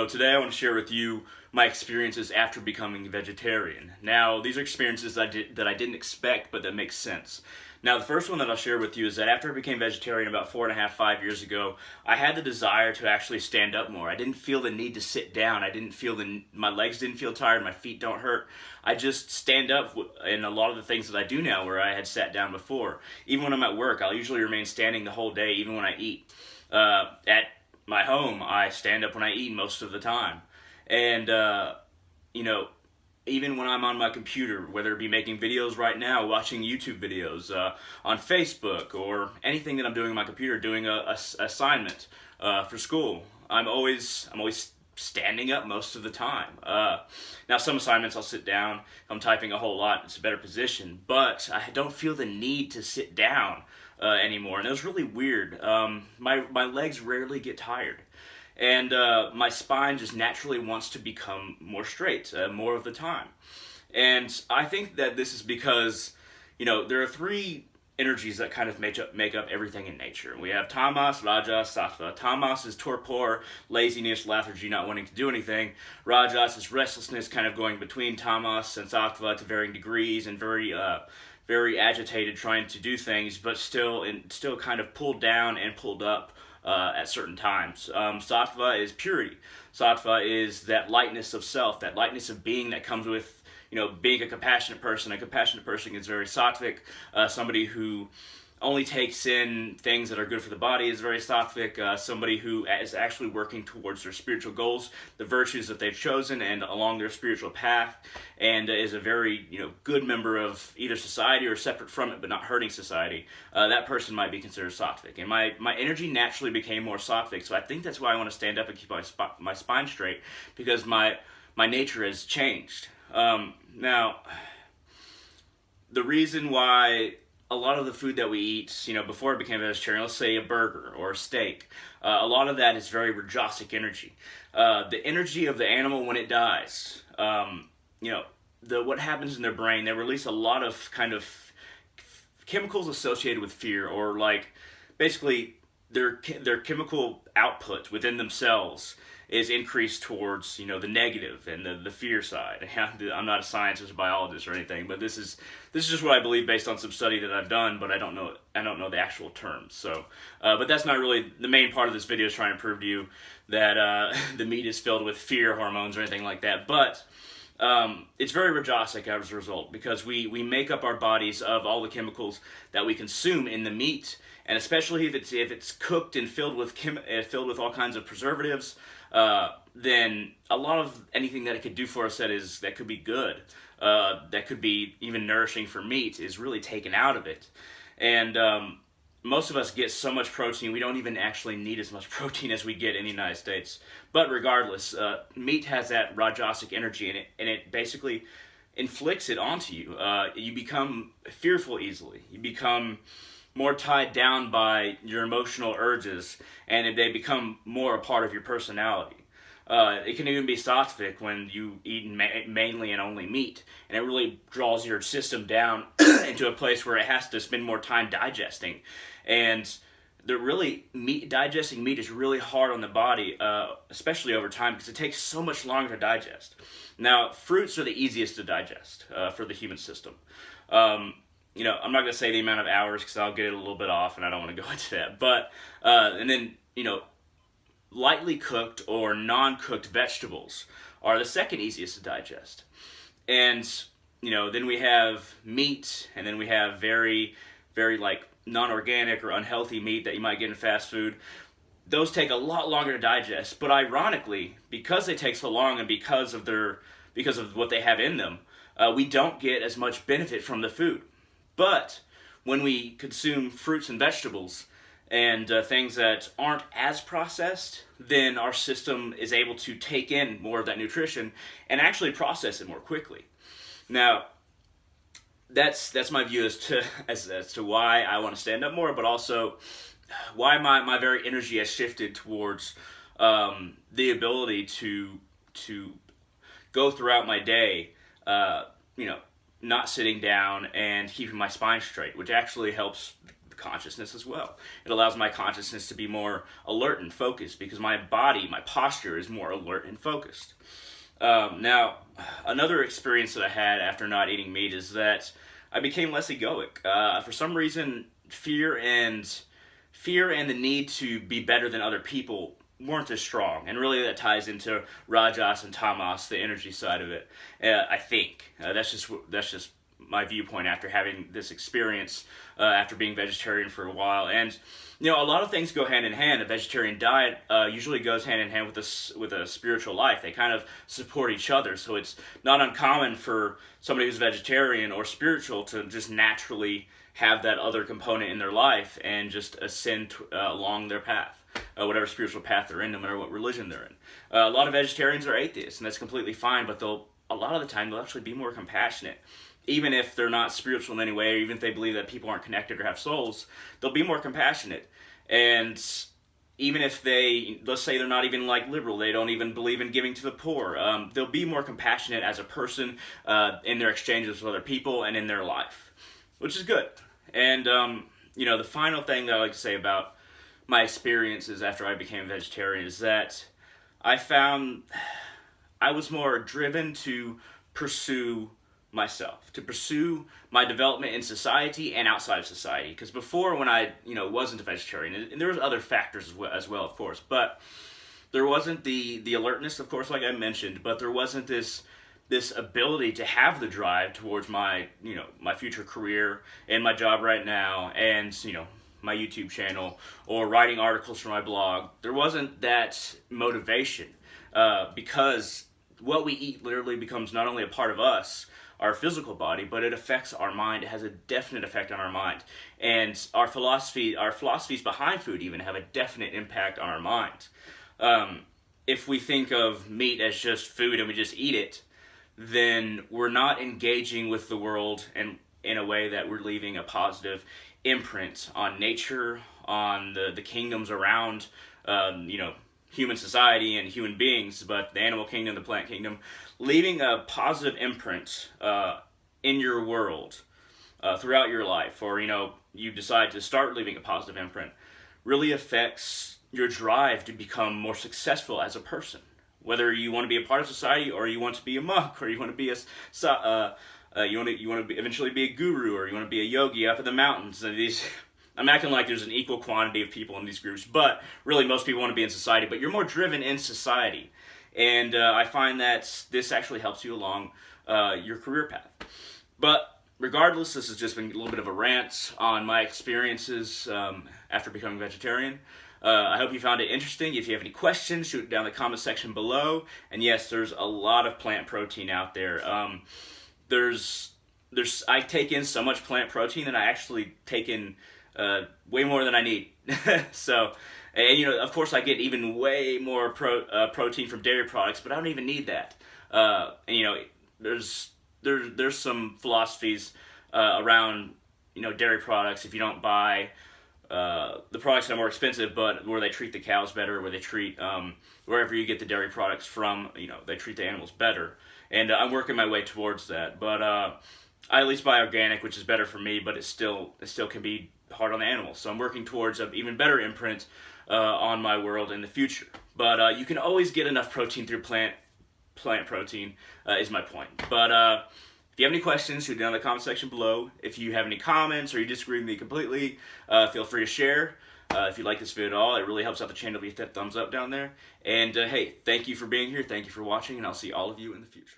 So today I want to share with you my experiences after becoming a vegetarian. Now, these are experiences that I didn't expect, but that make sense. Now, the first one that I'll share with you is that after I became vegetarian about 4.5, 5 years ago, I had the desire to actually stand up more. I didn't feel the need to sit down. I didn't feel my legs didn't feel tired, my feet don't hurt. I just stand up in a lot of the things that I do now where I had sat down before. Even when I'm at work, I'll usually remain standing the whole day, even when I eat. At my home, I stand up when I eat most of the time. And, even when I'm on my computer, whether it be making videos right now, watching YouTube videos, on Facebook, or anything that I'm doing on my computer, doing a assignment for school, I'm always standing up most of the time. Now, some assignments I'll sit down. If I'm typing a whole lot, it's a better position, but I don't feel the need to sit down anymore, and it was really weird. My legs rarely get tired. And my spine just naturally wants to become more straight more of the time. And I think that this is because, there are three energies that kind of make up everything in nature. We have tamas, rajas, sattva. Tamas is torpor, laziness, lethargy, not wanting to do anything. Rajas is restlessness, kind of going between tamas and sattva to varying degrees, and very agitated, trying to do things, but still kind of pulled down and pulled up at certain times. Sattva is purity. Sattva is that lightness of self, that lightness of being that comes with, being a compassionate person. A compassionate person is very sattvic. Somebody who only takes in things that are good for the body is very sattvic. Somebody who is actually working towards their spiritual goals, the virtues that they've chosen, and along their spiritual path, and is a very good member of either society or separate from it, but not hurting society. That person might be considered sattvic. And my energy naturally became more sattvic, so I think that's why I want to stand up and keep my spine straight, because my nature has changed. Now, the reason why a lot of the food that we eat, before I became a vegetarian, let's say a burger or a steak, a lot of that is very rajasic energy. The energy of the animal when it dies, what happens in their brain, they release a lot of kind of chemicals associated with fear, or basically their chemical output within themselves is increased towards the negative and the fear side. I'm not a scientist or biologist or anything, but this is just what I believe based on some study that I've done, but I don't know the actual terms. So, but that's not really the main part of this video, is trying to prove to you that the meat is filled with fear hormones or anything like that. But it's very rajasic as a result, because we make up our bodies of all the chemicals that we consume in the meat, and especially if it's cooked and filled with all kinds of preservatives. Then a lot of anything that it could do for us that could be good, that could be even nourishing for meat, is really taken out of it. And most of us get so much protein, we don't even actually need as much protein as we get in the United States. But regardless, meat has that rajasic energy in it, and it basically inflicts it onto you. You become fearful easily. You become more tied down by your emotional urges, and they become more a part of your personality. It can even be sattvic when you eat mainly and only meat, and it really draws your system down into a place where it has to spend more time digesting. And digesting meat is really hard on the body, especially over time, because it takes so much longer to digest. Now, fruits are the easiest to digest for the human system. I'm not going to say the amount of hours, because I'll get it a little bit off, and I don't want to go into that. But, and then, lightly cooked or non-cooked vegetables are the second easiest to digest. And, then we have meat, and then we have very, very, non-organic or unhealthy meat that you might get in fast food. Those take a lot longer to digest. But ironically, because they take so long, and because of what they have in them, we don't get as much benefit from the food. But when we consume fruits and vegetables and things that aren't as processed, then our system is able to take in more of that nutrition and actually process it more quickly. Now, that's my view as to why I want to stand up more, but also why my very energy has shifted towards the ability to go throughout my day, not sitting down and keeping my spine straight, which actually helps consciousness as well. It allows my consciousness to be more alert and focused because my body, my posture is more alert and focused. Now, another experience that I had after not eating meat is that I became less egoic. For some reason, fear and the need to be better than other people weren't as strong, and really that ties into Rajas and Tamas, the energy side of it. I think that's just my viewpoint after having this experience, after being vegetarian for a while. And a lot of things go hand in hand. A vegetarian diet usually goes hand in hand with a spiritual life. They kind of support each other, so it's not uncommon for somebody who's vegetarian or spiritual to just naturally have that other component in their life and just ascend along their path, whatever spiritual path they're in, no matter what religion they're in. A lot of vegetarians are atheists, and that's completely fine, but a lot of the time they'll actually be more compassionate. Even if they're not spiritual in any way, or even if they believe that people aren't connected or have souls, they'll be more compassionate. And even if let's say they're not even liberal, they don't even believe in giving to the poor, they'll be more compassionate as a person in their exchanges with other people and in their life, which is good. And, the final thing that I like to say about my experiences after I became a vegetarian is that I found I was more driven to pursue myself, to pursue my development in society and outside of society. Because before, when I wasn't a vegetarian, and there was other factors as well, of course, but there wasn't the alertness, of course, like I mentioned, but there wasn't this ability to have the drive towards my my future career and my job right now, and my YouTube channel or writing articles for my blog. There wasn't that motivation, because what we eat literally becomes not only a part of us, our physical body, but it affects our mind. It has a definite effect on our mind. And our philosophies behind food even have a definite impact on our mind. If we think of meat as just food and we just eat it, then we're not engaging with the world and in a way that we're leaving a positive imprint on nature, on the kingdoms around human society and human beings, but the animal kingdom, the plant kingdom, leaving a positive imprint in your world throughout your life, or you decide to start leaving a positive imprint, really affects your drive to become more successful as a person. Whether you want to be a part of society, or you want to be a monk, or you want to be you want to eventually be a guru, or you want to be a yogi up in the mountains. And I'm acting like there's an equal quantity of people in these groups, but really most people want to be in society, but you're more driven in society. And I find that this actually helps you along your career path. But regardless, this has just been a little bit of a rant on my experiences after becoming vegetarian. I hope you found it interesting. If you have any questions, shoot it down in the comment section below. And yes, there's a lot of plant protein out there. I take in so much plant protein that I actually take in way more than I need. So, and of course I get even way more protein from dairy products, but I don't even need that. And there's some philosophies around dairy products. If you don't buy the products that are more expensive, but where they treat the cows better, where they treat wherever you get the dairy products from, they treat the animals better. And I'm working my way towards that. But I at least buy organic, which is better for me, but it still can be hard on the animals. So I'm working towards an even better imprint on my world in the future. But you can always get enough protein through plant protein, is my point. But if you have any questions, shoot it down in the comment section below. If you have any comments or you disagree with me completely, feel free to share. If you like this video at all, it really helps out the channel if you hit that thumbs up down there. And hey, thank you for being here. Thank you for watching, and I'll see all of you in the future.